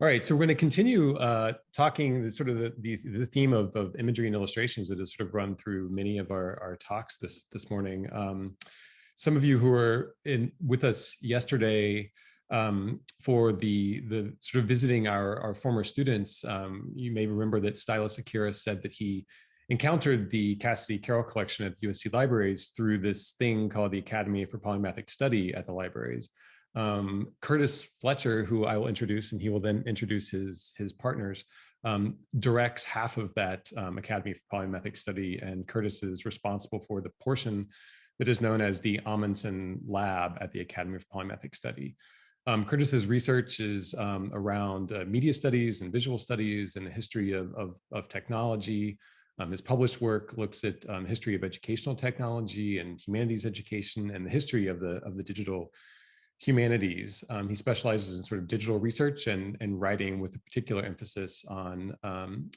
All right, so we're going to continue talking the theme of imagery and illustrations that has sort of run through many of our talks this morning. Some of you who were with us yesterday for the sort of visiting our former students, you may remember that Stylus Akira said that he encountered the Cassady Carroll collection at the USC Libraries through this thing called the Academy for Polymathic Study at the libraries. Curtis Fletcher, who I will introduce, and he will then introduce his partners, directs half of that Academy for Polymathic Study, and Curtis is responsible for the portion that is known as the Ahmanson Lab at the Academy for Polymathic Study. Curtis's research is around media studies and visual studies and the history of technology. His published work looks at history of educational technology and humanities education and the history of the digital humanities. He specializes in sort of digital research and writing with a particular emphasis on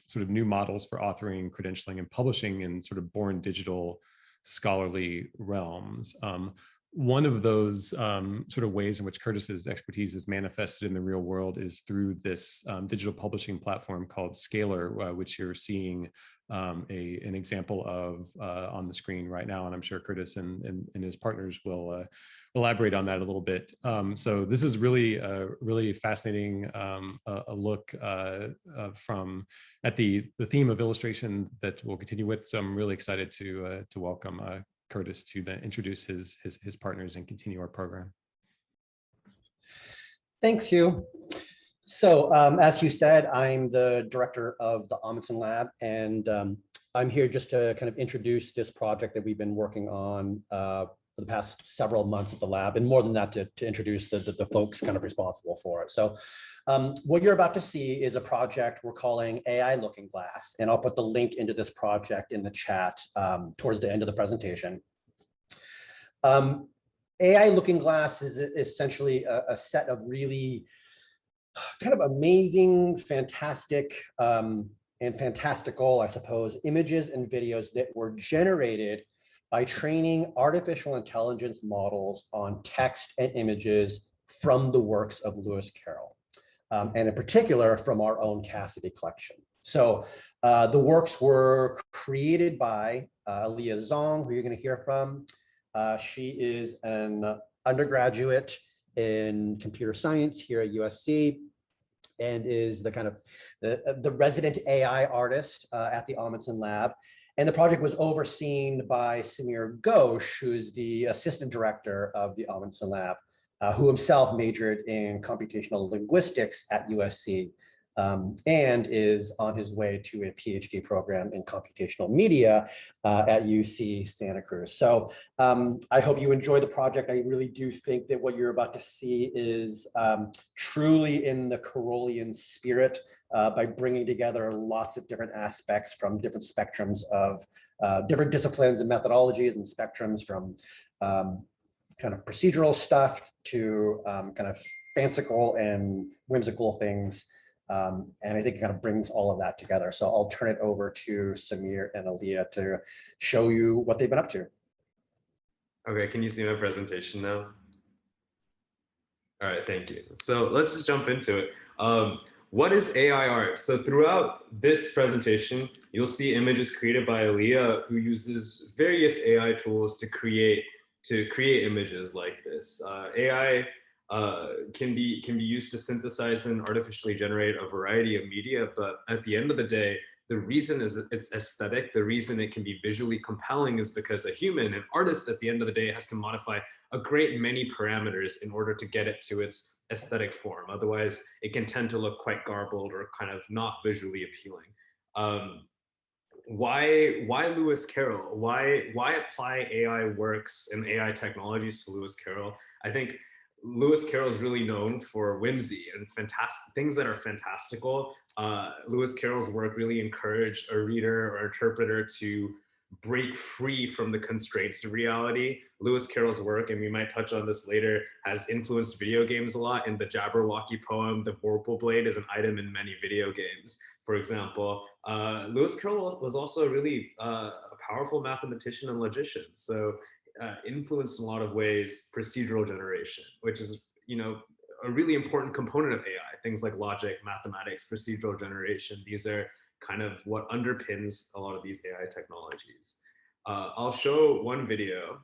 sort of new models for authoring, credentialing, and publishing in sort of born digital scholarly realms. One of those sort of ways in which Curtis's expertise is manifested in the real world is through this digital publishing platform called Scalar, which you're seeing an example of on the screen right now. And I'm sure Curtis and his partners will elaborate on that a little bit. So this is really fascinating a look from at the theme of illustration that we'll continue with. So I'm really excited to welcome Curtis to then introduce his partners and continue our program. Thanks, Hugh. So as you said, I'm the director of the Ahmanson Lab, and I'm here just to kind of introduce this project that we've been working on for the past several months at the lab, and more than that, to introduce the folks kind of responsible for it. So what you're about to see is a project we're calling AI Looking Glass, and I'll put the link into this project in the chat towards the end of the presentation. AI Looking Glass is essentially a set of really kind of amazing, fantastic, and fantastical, I suppose, images and videos that were generated by training artificial intelligence models on text and images from the works of Lewis Carroll, and in particular from our own Cassady collection. So the works were created by Elea Zhong, who you're going to hear from. She is an undergraduate in computer science here at USC, and is the kind of the resident AI artist at the Ahmanson Lab. And the project was overseen by Samir Ghosh, who is the assistant director of the Ahmanson Lab, who himself majored in computational linguistics at USC, and is on his way to a PhD program in computational media at UC Santa Cruz. So I hope you enjoy the project. I really do think that what you're about to see is truly in the Carrollian spirit, by bringing together lots of different aspects from different spectrums of different disciplines and methodologies, and spectrums from kind of procedural stuff to kind of fanciful and whimsical things. And I think it kind of brings all of that together. So I'll turn it over to Samir and Elea to show you what they've been up to. Okay, can you see my presentation now? All right, thank you. So let's just jump into it. What is AI art? So throughout this presentation, you'll see images created by Elea, who uses various AI tools to create images like this. AI can be used to synthesize and artificially generate a variety of media, but at the end of the day, the reason is it's aesthetic. The reason it can be visually compelling is because a human, an artist at the end of the day, has to modify a great many parameters in order to get it to its aesthetic form. Otherwise, it can tend to look quite garbled or kind of not visually appealing. Why Lewis Carroll? Why apply AI works and AI technologies to Lewis Carroll? I think Lewis Carroll is really known for whimsy and fantastic things that are fantastical. Lewis Carroll's work really encouraged a reader or interpreter to break free from the constraints of reality. Lewis Carroll's work, and we might touch on this later, has influenced video games a lot. In the Jabberwocky poem, the Vorpal Blade is an item in many video games, for example. Lewis Carroll was also really a powerful mathematician and logician. So influenced in a lot of ways procedural generation, which is, a really important component of AI. Things like logic, mathematics, procedural generation. These are kind of what underpins a lot of these AI technologies. I'll show one video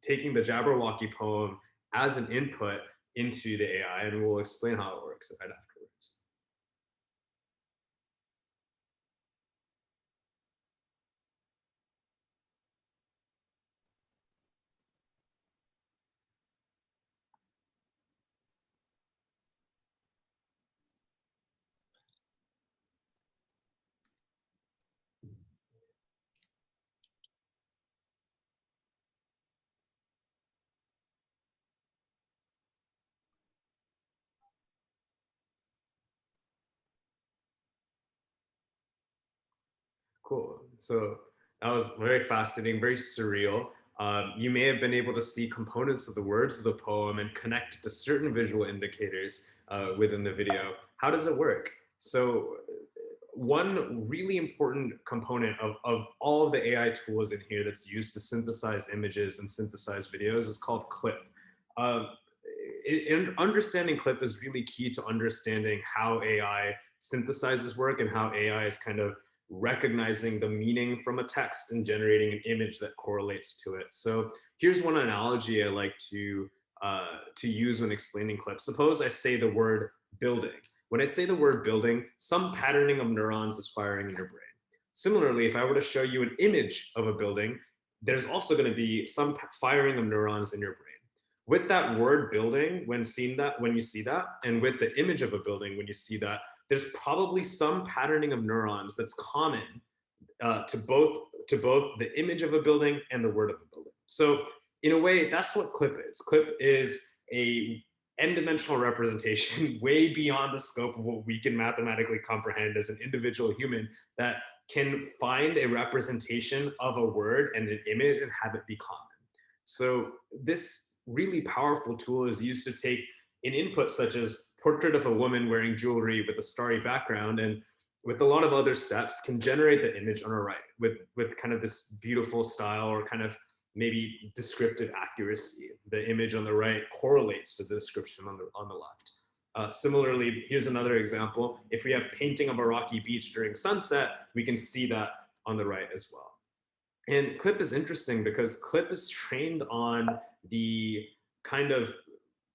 taking the Jabberwocky poem as an input into the AI, and we'll explain how it works right afterwards. Cool. So that was very fascinating, very surreal. You may have been able to see components of the words of the poem and connect it to certain visual indicators within the video. How does it work? So one really important component of all of the AI tools in here that's used to synthesize images and synthesize videos is called clip. Understanding clip is really key to understanding how AI synthesizes work and how AI is kind of recognizing the meaning from a text and generating an image that correlates to it. So here's one analogy I like to use when explaining clips. Suppose I say the word building. When I say the word building, some patterning of neurons is firing in your brain. Similarly, if I were to show you an image of a building, there's also going to be some firing of neurons in your brain. With that word building, when you see that, and with the image of a building, when you see that, there's probably some patterning of neurons that's common to both the image of a building and the word of a building. So in a way, that's what clip is. Clip is a n-dimensional representation way beyond the scope of what we can mathematically comprehend as an individual human that can find a representation of a word and an image and have it be common. So this really powerful tool is used to take an input such as portrait of a woman wearing jewelry with a starry background, and with a lot of other steps can generate the image on the right with kind of this beautiful style or kind of maybe descriptive accuracy. The image on the right correlates to the description on the left. Similarly, here's another example. If we have painting of a rocky beach during sunset, we can see that on the right as well. And clip is interesting because clip is trained on the kind of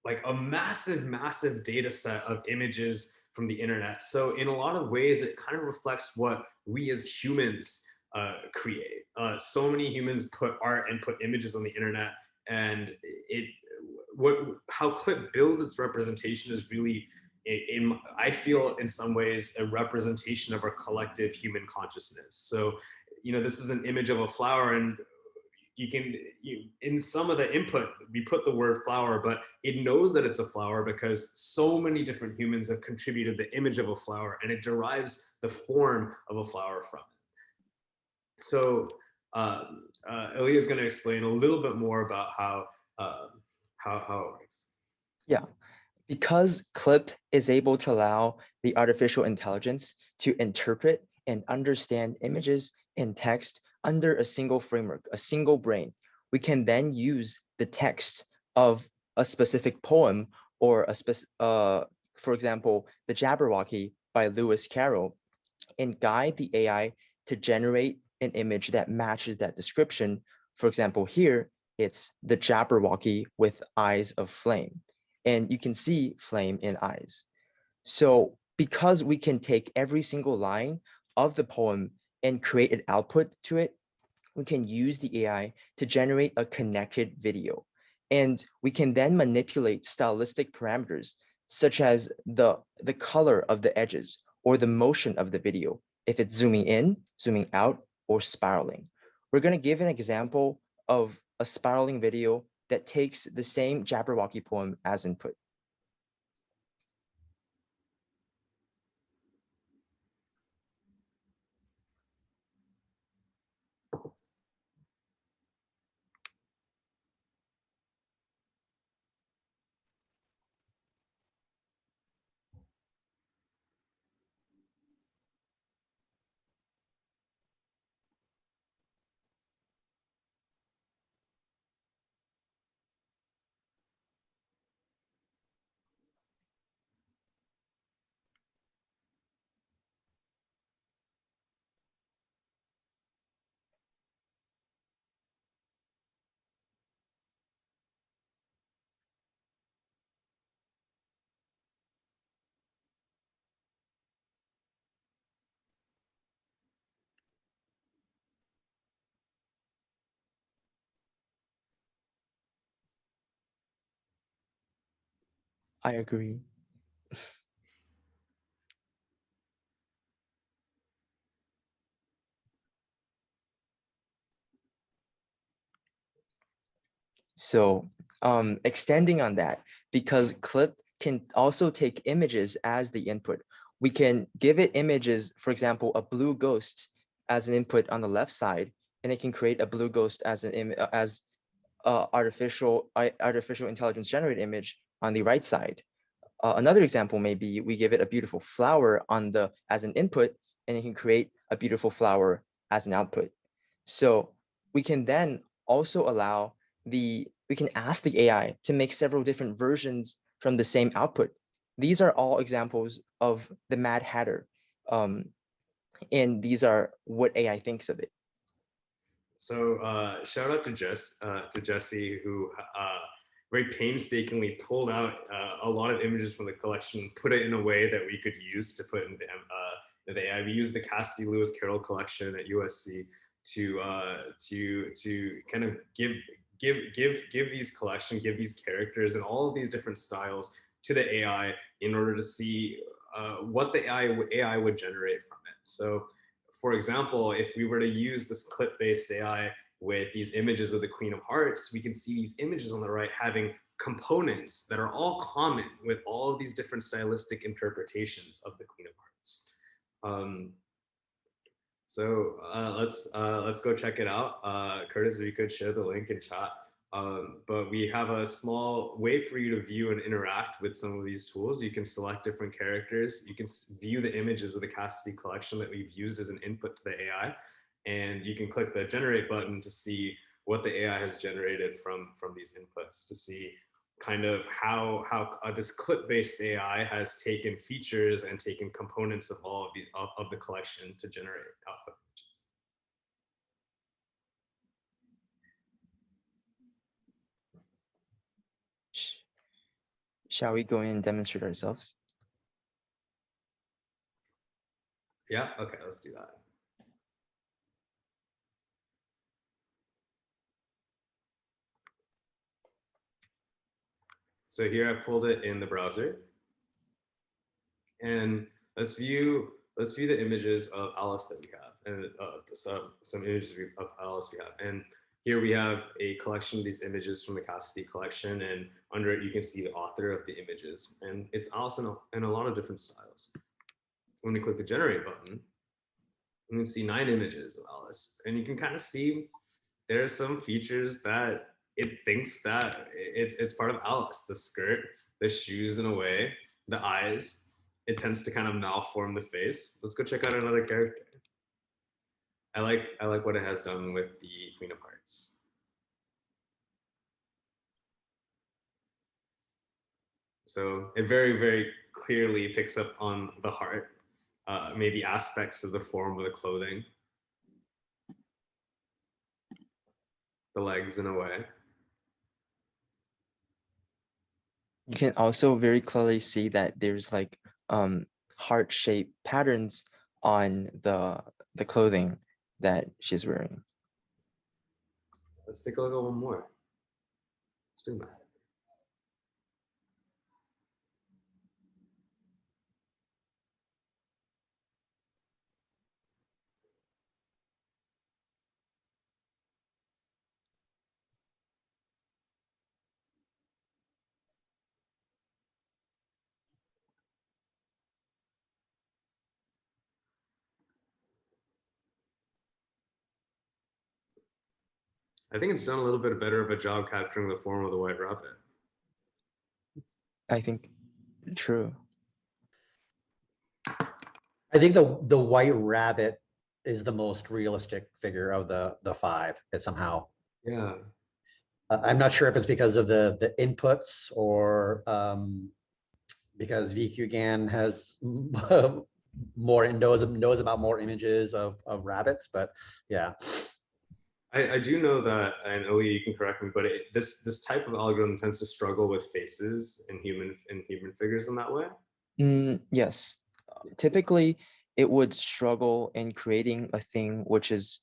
like a massive, massive data set of images from the internet. So in a lot of ways, it kind of reflects what we as humans create. So many humans put art and put images on the internet, and how clip builds its representation is really, I feel in some ways, a representation of our collective human consciousness. So, this is an image of a flower, and in some of the input, we put the word flower, but it knows that it's a flower because so many different humans have contributed the image of a flower, and it derives the form of a flower from it. So Elea is going to explain a little bit more about how it works. Yeah, because CLIP is able to allow the artificial intelligence to interpret and understand images and text under a single framework, a single brain, we can then use the text of a specific poem or for example, the Jabberwocky by Lewis Carroll, and guide the AI to generate an image that matches that description. For example, here, it's the Jabberwocky with eyes of flame. And you can see flame in eyes. So because we can take every single line of the poem and create an output to it, we can use the AI to generate a connected video. And we can then manipulate stylistic parameters, such as the color of the edges or the motion of the video, if it's zooming in, zooming out, or spiraling. We're going to give an example of a spiraling video that takes the same Jabberwocky poem as input. I agree. So extending on that, because clip can also take images as the input. We can give it images, for example, a blue ghost as an input on the left side, and it can create a blue ghost as an artificial intelligence generated image on the right side. Another example may be we give it a beautiful flower as an input, and it can create a beautiful flower as an output. So we can then also we can ask the AI to make several different versions from the same output. These are all examples of the Mad Hatter. And these are what AI thinks of it. So shout out to Jesse, who very painstakingly pulled out a lot of images from the collection, put it in a way that we could use to put in the AI. We used the Cassady Carroll collection at USC to kind of give these characters and all of these different styles to the AI in order to see what the AI would generate from it. So, for example, if we were to use this clip-based AI with these images of the Queen of Hearts, we can see these images on the right having components that are all common with all of these different stylistic interpretations of the Queen of Hearts. So let's go check it out. Curtis, if you could share the link in chat. But we have a small way for you to view and interact with some of these tools. You can select different characters. You can view the images of the Cassady collection that we've used as an input to the AI. And you can click the generate button to see what the AI has generated from these inputs, to see kind of how this clip-based AI has taken features and taken components of all of the collection to generate output images. Shall we go in and demonstrate ourselves? Yeah, okay, let's do that. So here I pulled it in the browser, and let's view the images of Alice that we have, and some images of Alice we have. And here we have a collection of these images from the Cassady collection, and under it you can see the author of the images, and it's Alice in a lot of different styles. When we click the generate button, you can see 9 images of Alice, and you can kind of see there are some features that it thinks that it's part of Alice. The skirt, the shoes in a way, the eyes. It tends to kind of malform the face. Let's go check out another character. I like what it has done with the Queen of Hearts. So it very, very clearly picks up on the heart, maybe aspects of the form of the clothing, the legs in a way. You can also very clearly see that there's like heart-shaped patterns on the clothing that she's wearing. Let's take a look at one more. Let's do that. I think it's done a little bit better of a job capturing the form of the white rabbit. I think true. I think the white rabbit is the most realistic figure of the 5. It somehow. Yeah. I'm not sure if it's because of the inputs or because VQGAN has knows about more images of rabbits, but yeah. I do know that, and Elea, you can correct me, but this type of algorithm tends to struggle with faces and human figures in that way. Yes, typically it would struggle in creating a thing which is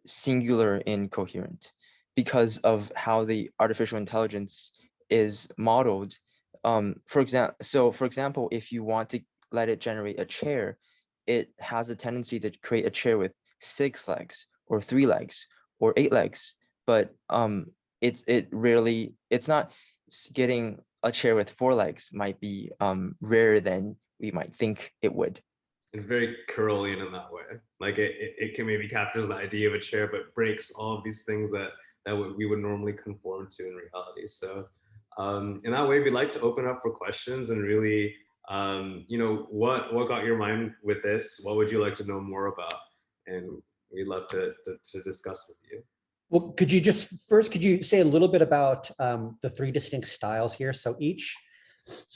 singular and coherent because of how the artificial intelligence is modeled. For example, if you want to let it generate a chair, it has a tendency to create a chair with 6 legs or 3 legs or 8 legs, but it's not getting a chair with 4 legs might be rarer than we might think it would. It's very Carrollian in that way. Like it can maybe captures the idea of a chair, but breaks all of these things that we would normally conform to in reality. So in that way, we'd like to open up for questions and really, what got your mind with this? What would you like to know more about? And we'd love to discuss with you. Well, could you say a little bit about the 3 distinct styles here? So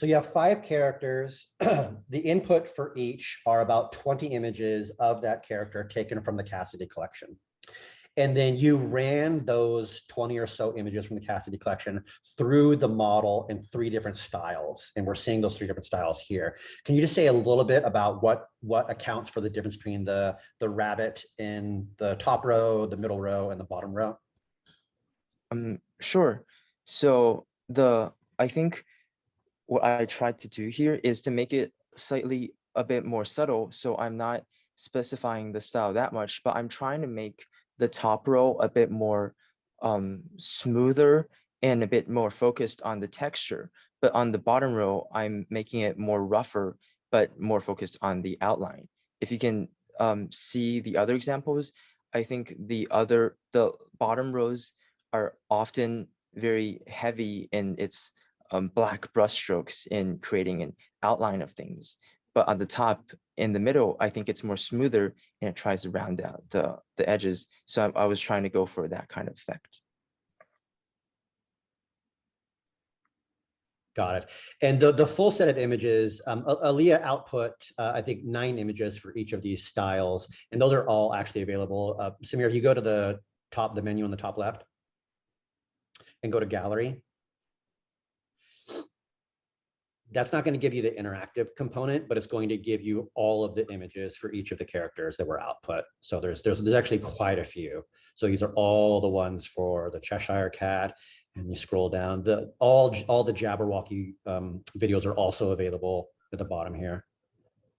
you have 5 characters. The input for each are about 20 images of that character taken from the Cassady collection. And then you ran those 20 or so images from the Cassady collection through the model in 3 different styles. And we're seeing those 3 different styles here. Can you just say a little bit about what accounts for the difference between the rabbit in the top row, the middle row, and the bottom row? Sure. So I think what I tried to do here is to make it slightly a bit more subtle. So I'm not specifying the style that much, but I'm trying to make the top row a bit more smoother and a bit more focused on the texture. But on the bottom row, I'm making it more rougher, but more focused on the outline. If you can see the other examples, I think the bottom rows are often very heavy in its black brushstrokes in creating an outline of things. But on the top, in the middle, I think it's more smoother and it tries to round out the edges. So I was trying to go for that kind of effect. Got it. And the full set of images, Elea output, I think 9 images for each of these styles, and those are all actually available. Samir, if you go to the menu on the top left and go to gallery, that's not going to give you the interactive component, but it's going to give you all of the images for each of the characters that were output. So there's actually quite a few. So these are all the ones for the Cheshire Cat, and you scroll down. All the Jabberwocky videos are also available at the bottom here.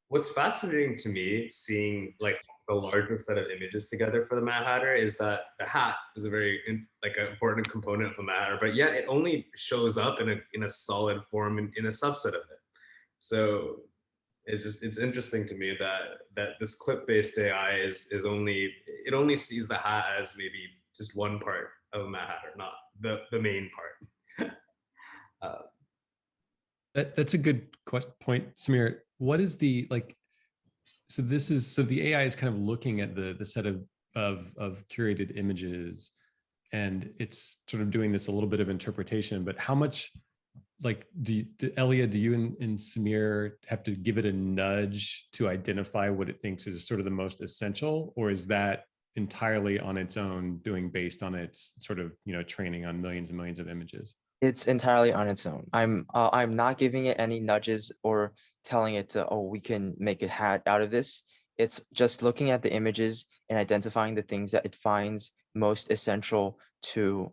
What's fascinating to me, seeing like the larger set of images together for the Mad Hatter, is that the hat is a very an important component of the Mad Hatter, but yet it only shows up in a solid form in a subset of it. So it's interesting to me that this clip-based AI is only sees the hat as maybe just one part of a Mad Hatter, not the main part. That's a good point, Samir. What is the so the AI is kind of looking at the set of curated images, and it's sort of doing this a little bit of interpretation, but how much Elea, do you and Samir have to give it a nudge to identify what it thinks is sort of the most essential, or is that entirely on its own, doing based on its sort of training on millions and millions of images? It's entirely on its own. I'm not giving it any nudges or telling it to, oh, we can make a hat out of this. It's just looking at the images and identifying the things that it finds most essential to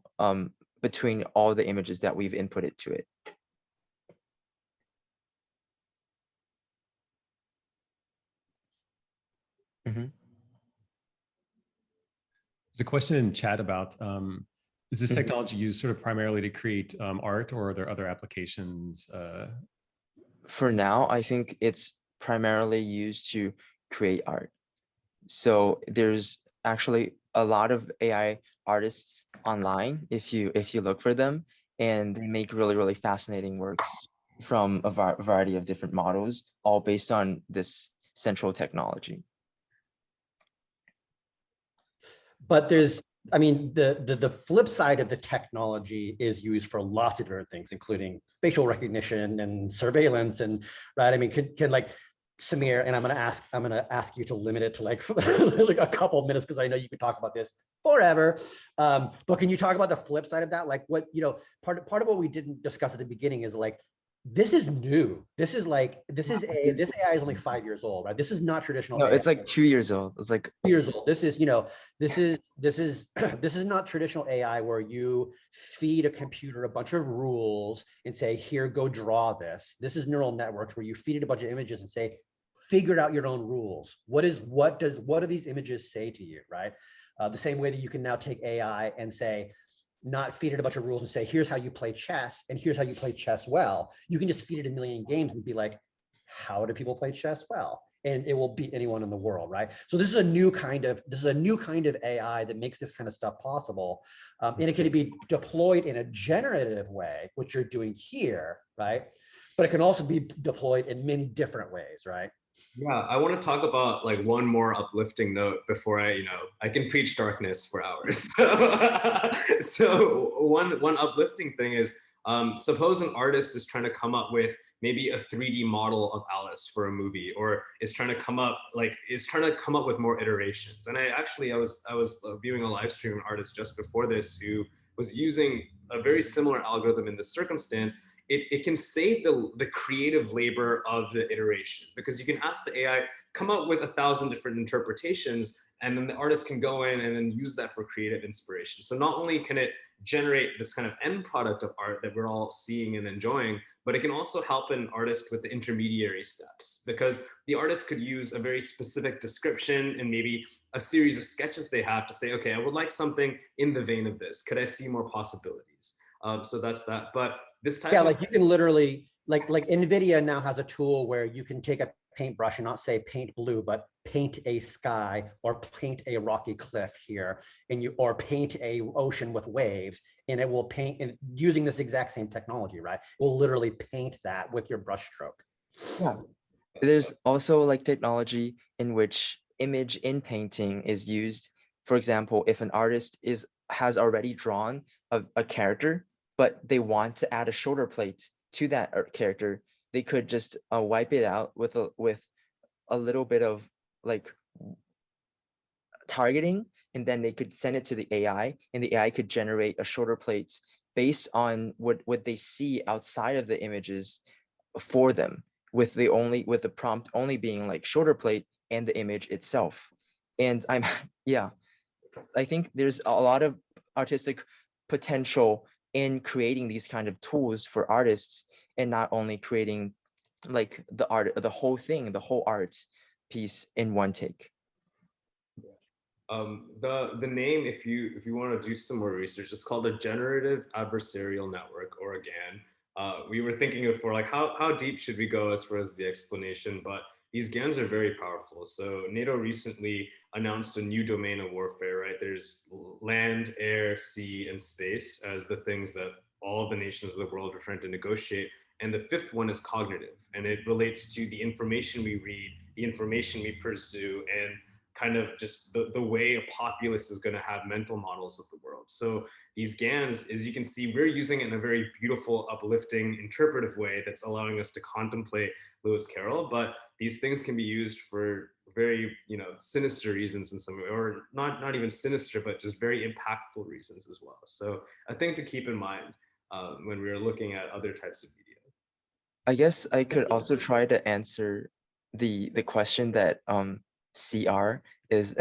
between all the images that we've inputted to it. There's a question in chat about is this technology used sort of primarily to create art, or are there other applications? For now, I think it's primarily used to create art. So there's actually a lot of AI artists online if you look for them, and they make really, really fascinating works from a variety of different models, all based on this central technology. But the flip side of the technology is used for lots of different things, including facial recognition and surveillance, and right. I mean, can like Samir, and I'm gonna ask you to limit it to like a couple of minutes, because I know you could talk about this forever. But can you talk about the flip side of that? Like what part of what we didn't discuss at the beginning is like this is new. This is this AI is only 5 years old, right? This is not traditional No, AI. it's like 2 years old. It's like 2 years old. This is, this is this is not traditional AI where you feed a computer a bunch of rules and say, here, go draw this. This is neural networks where you feed it a bunch of images and say, figure out your own rules. What do these images say to you, right? The same way that you can now take AI and say, not feed it a bunch of rules and say, here's how you play chess and here's how you play chess well. You can just feed it a million games and be like, how do people play chess well? And it will beat anyone in the world, right? So this is a new kind of AI that makes this kind of stuff possible, and it can be deployed in a generative way, which you're doing here, right? But it can also be deployed in many different ways, right? Yeah, I want to talk about like one more uplifting note before I can preach darkness for hours. So one uplifting thing is, suppose an artist is trying to come up with maybe a 3D model of Alice for a movie, or is trying to come up with more iterations. And I was viewing a live stream of an artist just before this who was using a very similar algorithm in this circumstance. It can save the creative labor of the iteration, because you can ask the AI, come up with 1,000 different interpretations, and then the artist can go in and then use that for creative inspiration. So not only can it generate this kind of end product of art that we're all seeing and enjoying, but it can also help an artist with the intermediary steps, because the artist could use a very specific description and maybe a series of sketches they have to say, okay, I would like something in the vein of this. Could I see more possibilities? So that's that. But this type of, you can literally, like NVIDIA now has a tool where you can take a paintbrush and not say paint blue, but paint a sky, or paint a rocky cliff here, or paint a ocean with waves, and it will paint, and using this exact same technology, right? It will literally paint that with your brush stroke. Yeah. There's also like technology in which image in painting is used. For example, if an artist has already drawn a character, but they want to add a shoulder plate to that character, they could just wipe it out with a little bit of like targeting, and then they could send it to the AI, and the AI could generate a shoulder plate based on what they see outside of the images for them, with the prompt only being like shoulder plate and the image itself. And I think there's a lot of artistic potential in creating these kind of tools for artists, and not only creating like the whole thing, the whole art piece in one take. The name, if you want to do some more research, it's called a generative adversarial network, or a GAN. We were thinking before, like how deep should we go as far as the explanation, but these GANs are very powerful. So NATO recently announced a new domain of warfare, right? There's land, air, sea, and space as the things that all of the nations of the world are trying to negotiate. And the fifth one is cognitive, and it relates to the information we read, the information we pursue, and kind of just the way a populace is going to have mental models of the world. So these GANs, as you can see, we're using it in a very beautiful, uplifting, interpretive way that's allowing us to contemplate Lewis Carroll. But these things can be used for very, sinister reasons in some way, or not even sinister, but just very impactful reasons as well. So I think to keep in mind when we're looking at other types of media. I guess I could also try to answer the question that CR is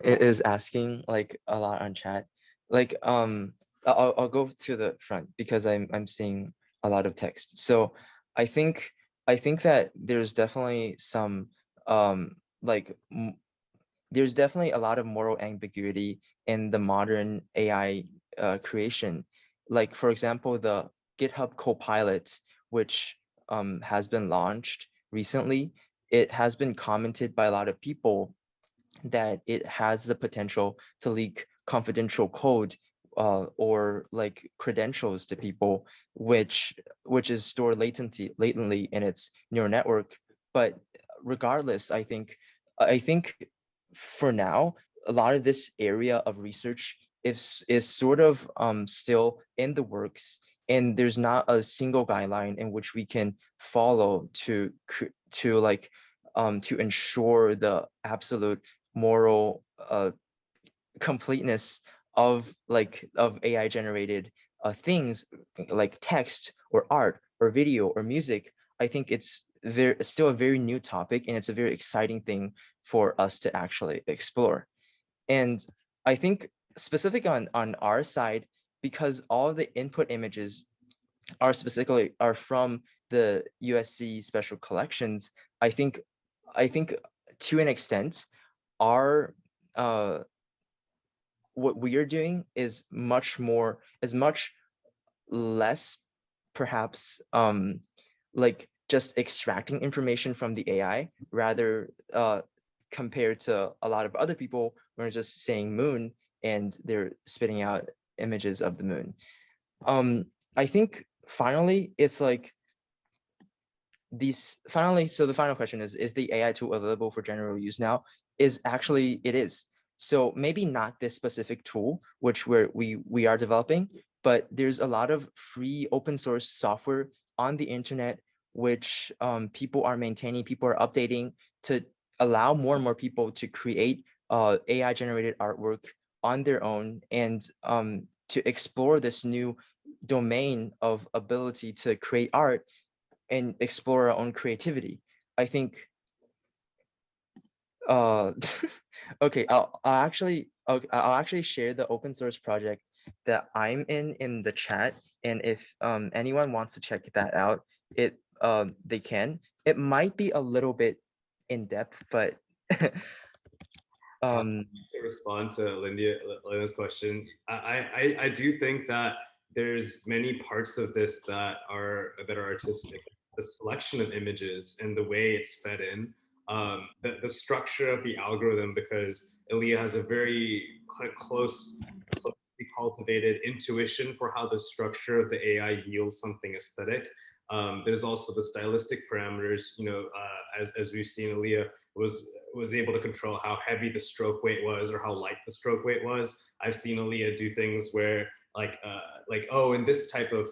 is asking like a lot on chat. Like I'll go to the front because I'm seeing a lot of text. So I think that there's definitely some there's definitely a lot of moral ambiguity in the modern AI creation. Like for example, the GitHub Copilot, which has been launched recently, it has been commented by a lot of people that it has the potential to leak confidential code or like credentials to people, which is stored latently in its neural network. But regardless, I think for now, a lot of this area of research is sort of still in the works, and there's not a single guideline in which we can follow to ensure the absolute moral completeness of AI generated things like text or art or video or music, I think it's still a very new topic, and it's a very exciting thing for us to actually explore. And I think specific on our side, because all the input images are from the USC special collections, I think to an extent, our what we are doing is much less perhaps like just extracting information from the AI, rather compared to a lot of other people who are just saying moon and they're spitting out images of the moon. I think finally it's like so the final question is the AI tool available for general use now? It is. So maybe not this specific tool, which we are developing, but there's a lot of free open source software on the internet, which people are maintaining, people are updating to allow more and more people to create AI generated artwork on their own, and to explore this new domain of ability to create art and explore our own creativity. I think okay, I'll actually share the open source project that I'm in the chat, and if anyone wants to check that out, they can. It might be a little bit in depth, but to respond to Linda's question, I do think that there's many parts of this that are artistic. The selection of images and the way it's fed in, the structure of the algorithm, because Elea has a very closely cultivated intuition for how the structure of the AI yields something aesthetic. There's also the stylistic parameters, as we've seen, Elea was able to control how heavy the stroke weight was or how light the stroke weight was. I've seen Elea do things where oh, in this type of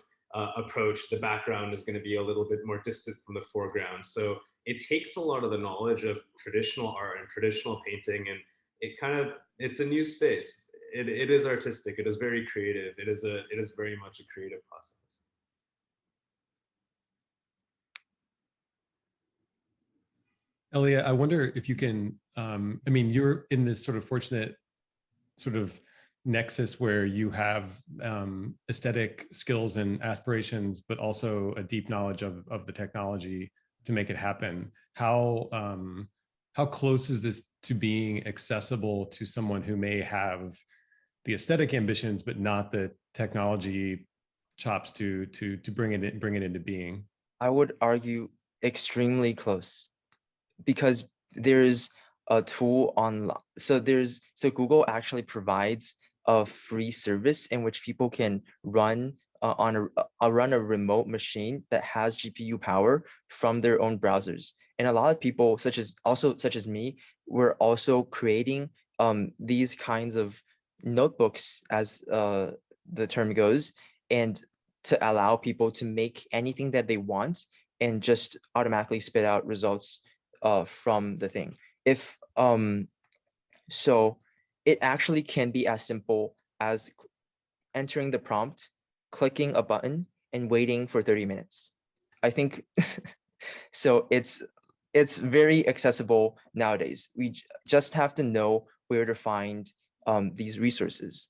approach, the background is going to be a little bit more distant from the foreground. So it takes a lot of the knowledge of traditional art and traditional painting, and it's a new space. It is artistic. It is very creative. It is very much a creative process. Elea, I wonder if you can, I mean, you're in this sort of fortunate sort of nexus where you have aesthetic skills and aspirations, but also a deep knowledge of the technology to make it happen. How close is this to being accessible to someone who may have the aesthetic ambitions, but not the technology chops to bring it into being? I would argue extremely close, because there's a tool online. So Google actually provides a free service in which people can run run a remote machine that has GPU power from their own browsers. And a lot of people, such as me, we're also creating these kinds of notebooks, as the term goes, and to allow people to make anything that they want and just automatically spit out results from the thing. So it actually can be as simple as entering the prompt, clicking a button, and waiting for 30 minutes. I think so. It's very accessible nowadays. We just have to know where to find these resources.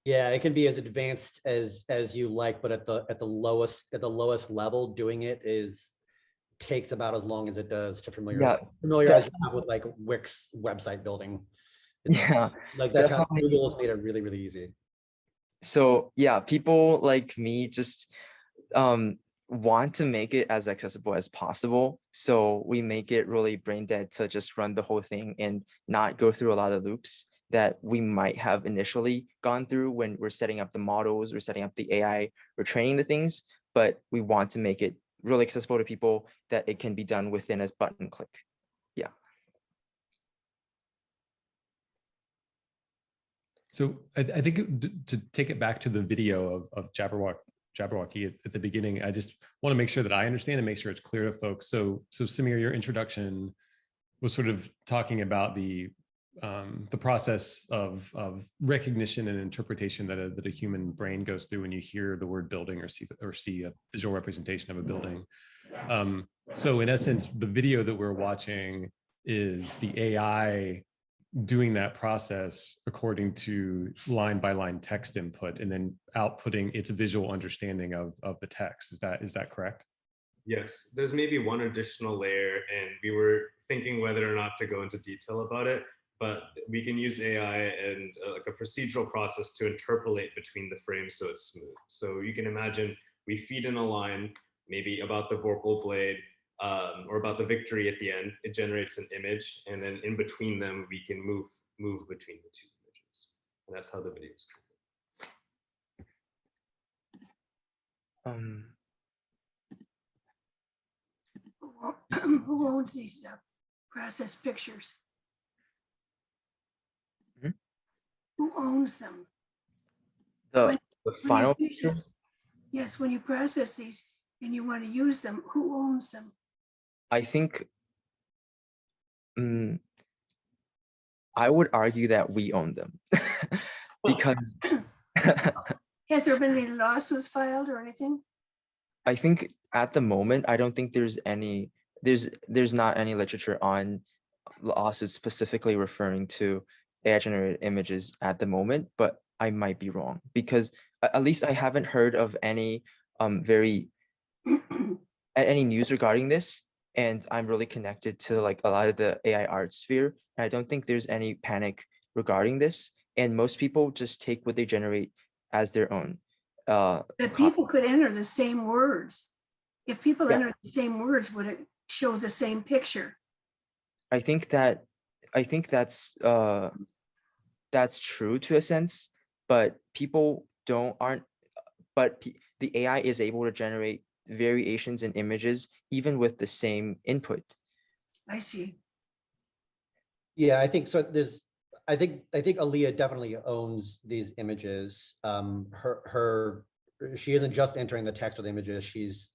Yeah, it can be as advanced as you like, but at the lowest level, doing it takes about as long as it does to familiarize yourself with like Wix website building. Like that's how Google has made it really, really easy. So yeah, people like me just want to make it as accessible as possible. So we make it really brain dead to just run the whole thing and not go through a lot of loops that we might have initially gone through when we're setting up the models, we're setting up the AI, we're training the things, but we want to make it really accessible to people that it can be done within a button click. Yeah. So I think to take it back to the video of Jabberwocky at the beginning, I just want to make sure that I understand and make sure it's clear to folks. So Samir, your introduction was sort of talking about the the process of recognition and interpretation that a human brain goes through when you hear the word building or see a visual representation of a building. So in essence, the video that we're watching is the AI doing that process according to line by line text input and then outputting its visual understanding of the text. Is that correct? Yes, there's maybe one additional layer, and we were thinking whether or not to go into detail about it, but we can use AI and like a procedural process to interpolate between the frames so it's smooth. So you can imagine we feed in a line, maybe about the vocal blade, or about the victory at the end. It generates an image, and then in between them, we can move between the two images. And that's how the video is created. Who owns these processed pictures? Hmm? Who owns them? The final you pictures? Yes, when you process these and you want to use them, who owns them? I think I would argue that we own them because Has there been any lawsuits filed or anything? I think at the moment, I don't think there's not any literature on lawsuits specifically referring to AI generated images at the moment, but I might be wrong because at least I haven't heard of any any news regarding this. And I'm really connected to like a lot of the AI art sphere. And I don't think there's any panic regarding this. And most people just take what they generate as their own. But people could enter the same words. If people enter the same words, would it show the same picture? I think that's true to a sense, but the AI is able to generate variations in images even with the same input. I see. Yeah, I think so. I think Elea definitely owns these images. She isn't just entering the text of the images. She's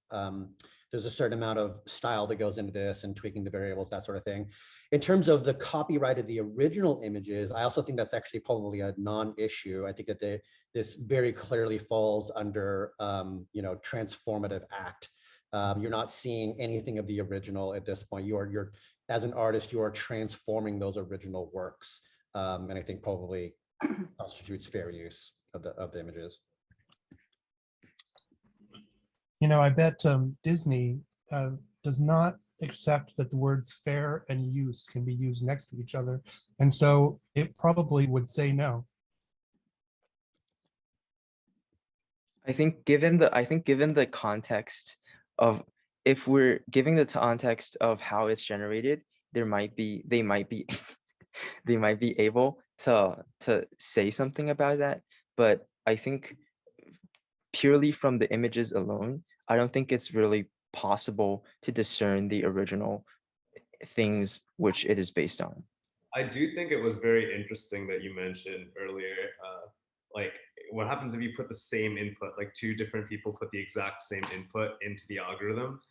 there's a certain amount of style that goes into this and tweaking the variables, that sort of thing. In terms of the copyright of the original images, I also think that's actually probably a non-issue. I think that this very clearly falls under transformative act. You're not seeing anything of the original at this point. You're as an artist, you are transforming those original works. And I think probably constitutes fair use of the images. I bet Disney does not accept that the words fair and use can be used next to each other. And so it probably would say no. I think given the context of, if we're giving the context of how it's generated, they might be they might be able to say something about that. But I think purely from the images alone, I don't think it's really possible to discern the original things which it is based on. I do think it was very interesting that you mentioned earlier, like what happens if you put the same input, like two different people put the exact same input into the algorithm.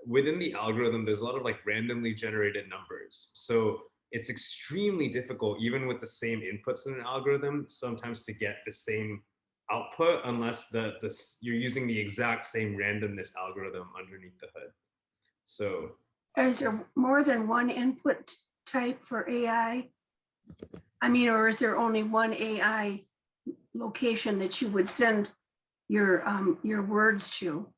Within the algorithm, there's a lot of like randomly generated numbers. So it's extremely difficult, even with the same inputs in an algorithm, sometimes to get the same output unless you're using the exact same randomness algorithm underneath the hood. So is there more than one input type for AI? I mean, or is there only one AI location that you would send your words to?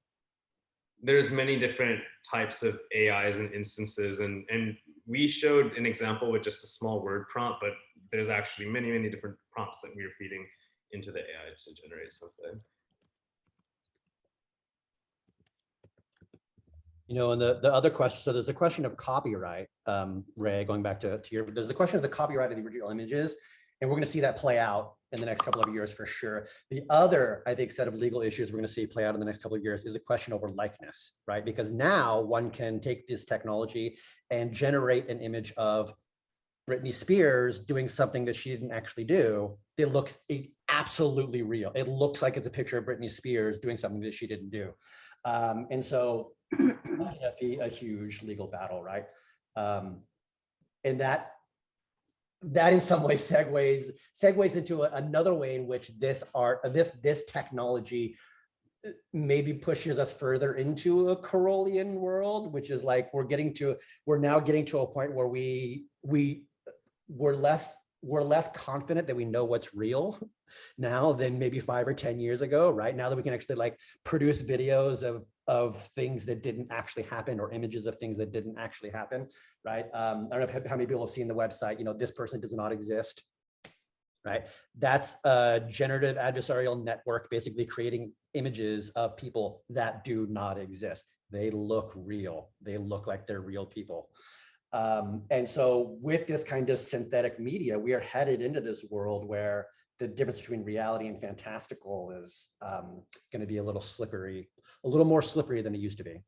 There's many different types of AIs and instances, and we showed an example with just a small word prompt, but there's actually many different prompts that we are feeding into the AI to generate something. And the other question, so there's the question of copyright, Ray, going back to there's the question of the copyright of the original images, and we're going to see that play out in the next couple of years for sure. The other, I think, set of legal issues we're going to see play out in the next couple of years is a question over likeness, right? Because now one can take this technology and generate an image of Britney Spears doing something that she didn't actually do. It looks absolutely real. It looks like it's a picture of Britney Spears doing something that she didn't do. And so it's going to be a huge legal battle, right? and that in some ways segues into another way in which this technology maybe pushes us further into a Carrollian world, which is like we're now getting to a point where we're less confident that we know what's real now than maybe 5 or 10 years ago, right? Now that we can actually like produce videos of things that didn't actually happen, or images of things that didn't actually happen, right? I don't know how many people have seen the website, this person does not exist, right? That's a generative adversarial network basically creating images of people that do not exist. They look real. They look like they're real people. And so with this kind of synthetic media, we are headed into this world where the difference between reality and fantastical is going to be a little more slippery than it used to be.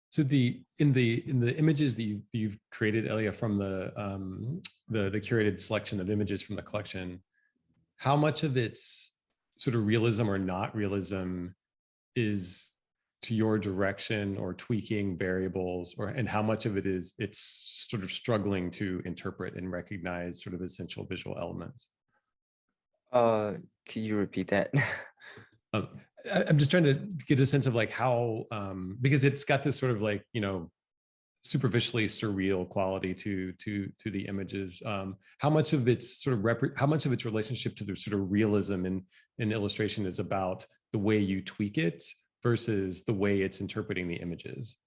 So in the images that you've created, Elea, from the curated selection of images from the collection, how much of its sort of realism or not realism is to your direction or tweaking variables, and how much of it is it's sort of struggling to interpret and recognize sort of essential visual elements? Can you repeat that? I'm just trying to get a sense of like how, because it's got this sort of like, superficially surreal quality to the images. How much of its sort of how much of its relationship to the sort of realism in illustration is about the way you tweak it versus the way it's interpreting the images?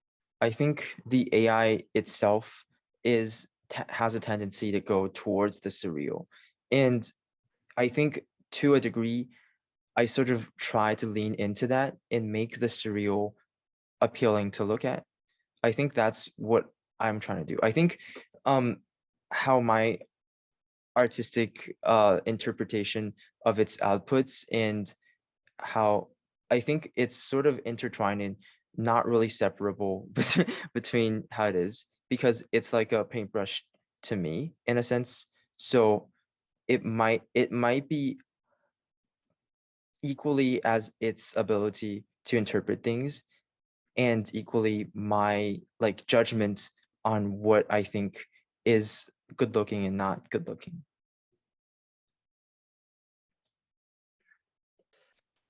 I think the AI itself has a tendency to go towards the surreal. And I think to a degree, I sort of try to lean into that and make the surreal appealing to look at. I think that's what I'm trying to do. I think how my artistic interpretation of its outputs, and how I think it's sort of intertwined and not really separable between how it is, because it's like a paintbrush to me in a sense. So it might be equally as its ability to interpret things, and equally my like judgment on what I think is good looking and not good looking.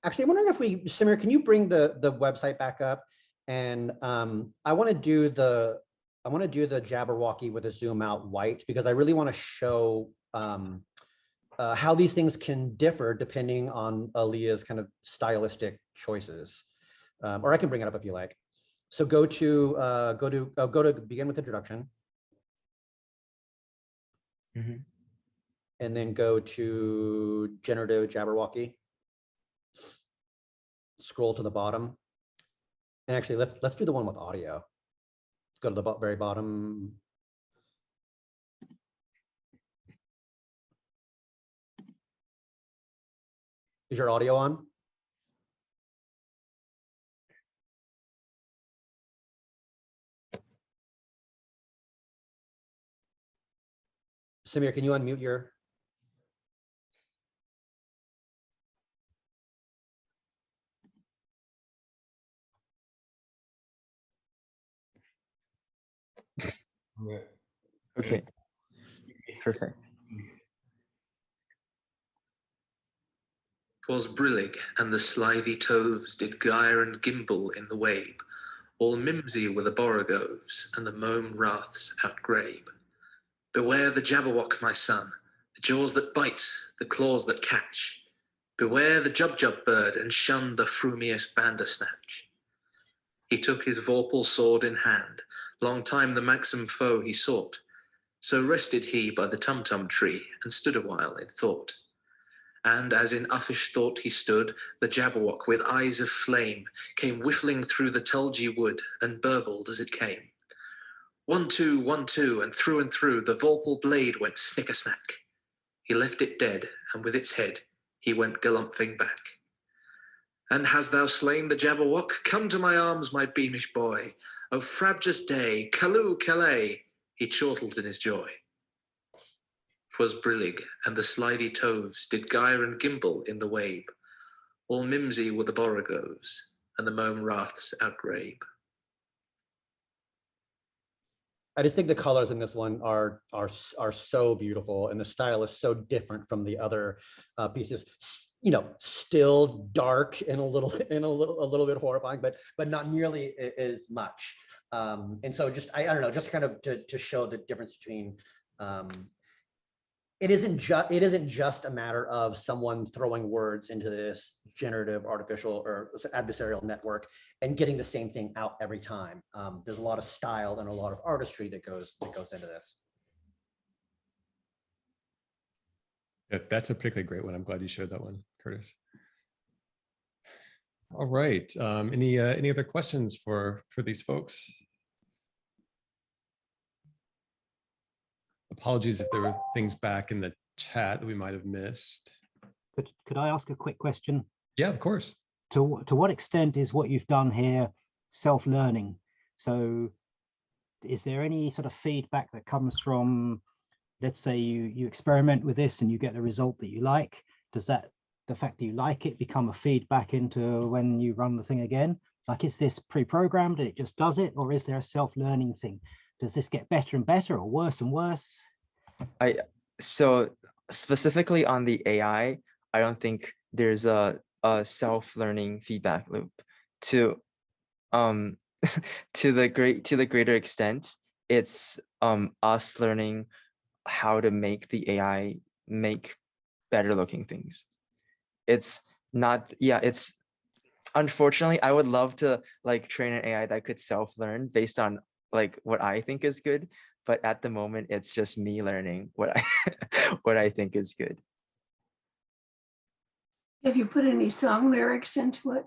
Actually, I'm wondering if Samir, can you bring the website back up? And I want to do the Jabberwocky with a zoom out white, because I really want to show how these things can differ depending on Elea's kind of stylistic choices. Or I can bring it up if you like. So go to begin with introduction. Mm-hmm. And then go to generative Jabberwocky. Scroll to the bottom. And actually, let's do the one with audio. Go to the very bottom. Is your audio on? Samir, can you unmute your? Okay, perfect. 'Twas brillig, and the slithy toves did gyre and gimble in the wabe. All mimsy were the borogoves, and the mome raths outgrabe. Beware the Jabberwock, my son, the jaws that bite, the claws that catch. Beware the Jubjub bird, and shun the frumious bandersnatch. He took his vorpal sword in hand, long time the maxim foe he sought. So rested he by the tumtum tree, and stood awhile in thought. And as in uffish thought he stood, the Jabberwock with eyes of flame came whiffling through the tulgey wood, and burbled as it came. 1, 2, 1, 2, and through the vorpal blade went snicker-snack. He left it dead, and with its head he went galumphing back. And hast thou slain the Jabberwock? Come to my arms, my beamish boy. O frabjous day, callooh, callay, he chortled in his joy. 'Twas brillig, and the slithy toves did gyre and gimble in the wabe. All mimsy were the borogoves, and the mome raths outgrabe. I just think the colors in this one are so beautiful, and the style is so different from the other pieces. You know, still dark and a little bit horrifying, but not nearly as much. And so just I don't know, just kind of to show the difference between. It isn't just a matter of someone throwing words into this generative artificial or adversarial network and getting the same thing out every time. There's a lot of style and a lot of artistry that goes into this. Yeah, that's a particularly great one. I'm glad you showed that one, Curtis. All right. Any other questions for these folks? Apologies if there were things back in the chat that we might have missed. Could I ask a quick question? Yeah, of course. To what extent is what you've done here self-learning? So is there any sort of feedback that comes from, let's say you experiment with this and you get a result that you like? Does that, the fact that you like it, become a feedback into when you run the thing again? Like, is this pre-programmed and it just does it? Or is there a self-learning thing? Does this get better and better or worse and worse? So specifically on the AI, I don't think there's a self-learning feedback loop. To to the greater extent, it's us learning how to make the AI make better looking things. It's not, yeah, it's unfortunately, I would love to like train an AI that could self-learn based on like what I think is good, but at the moment it's just me learning what I what I think is good. Have you put any song lyrics into it?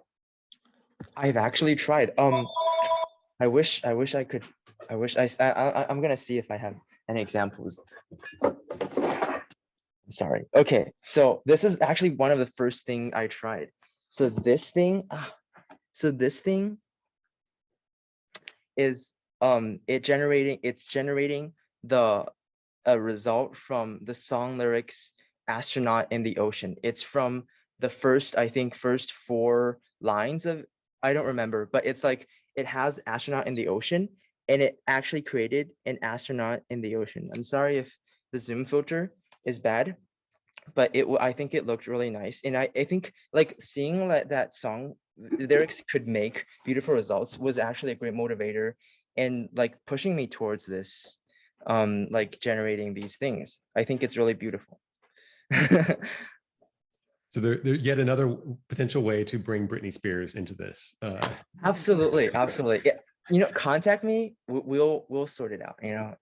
I've actually tried. I wish I could. I'm gonna see if I have any examples. Sorry. Okay, so this is actually one of the first thing I tried. So this thing is it's generating the a result from the song lyrics "Astronaut in the Ocean." It's from the first, I think, first 4 lines of, I don't remember, but it's like it has astronaut in the ocean, and it actually created an astronaut in the ocean. I'm sorry if the zoom filter is bad, but I think it looked really nice. And I think like seeing that song lyrics could make beautiful results was actually a great motivator and like pushing me towards this, like generating these things. I think it's really beautiful. So there's yet another potential way to bring Britney Spears into this. Absolutely, absolutely. Yeah. You know, contact me. We'll sort it out. You know.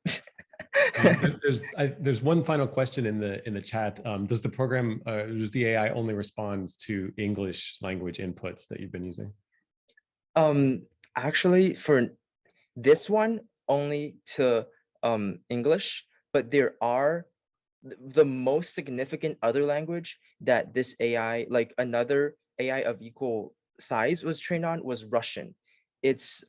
There's one final question in the chat. Does the program, does the AI only respond to English language inputs that you've been using? Actually, for this one, only to English, but there are the most significant other language that this AI, like another AI of equal size, was trained on was Russian. It's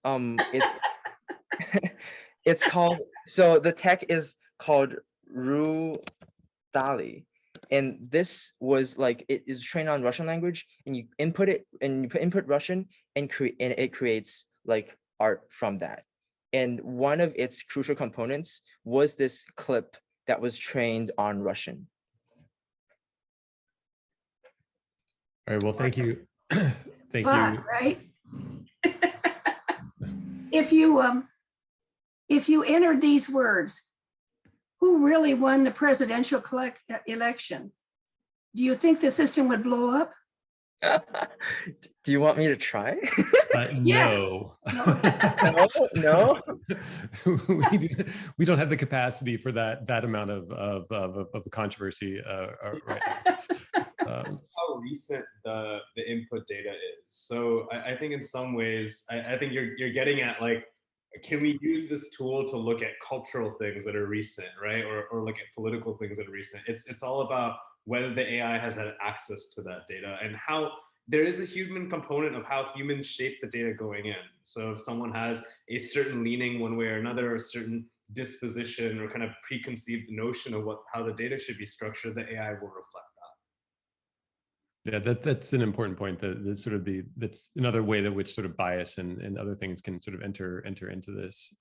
it's called, so the tech is called Dali, and this was like, it is trained on Russian language, and you input it and you input Russian and it creates like art from that. And one of its crucial components was this clip that was trained on Russian. All right, well, thank you. Thank But, you. right? If you entered these words, who really won the presidential election? Do you think the system would blow up? Do you want me to try? No. No. We don't have the capacity for that amount of controversy right now. How recent the input data is. So I think in some ways, I think you're getting at like, can we use this tool to look at cultural things that are recent, right? Or look at political things that are recent. It's all about whether the AI has had access to that data and how there is a human component of how humans shape the data going in. So if someone has a certain leaning one way or another, or a certain disposition or kind of preconceived notion of how the data should be structured, the AI will reflect that. Yeah, that's an important point. That's another way that which sort of bias and other things can sort of enter into this.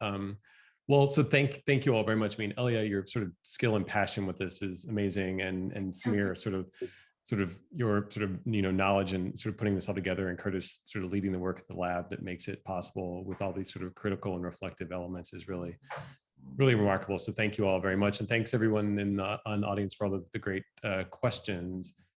Well, so thank you all very much. I mean, Elea, your sort of skill and passion with this is amazing, and Samir, sort of your knowledge and sort of putting this all together, and Curtis sort of leading the work at the lab that makes it possible with all these sort of critical and reflective elements is really remarkable. So thank you all very much, and thanks everyone in the audience for all of the great questions.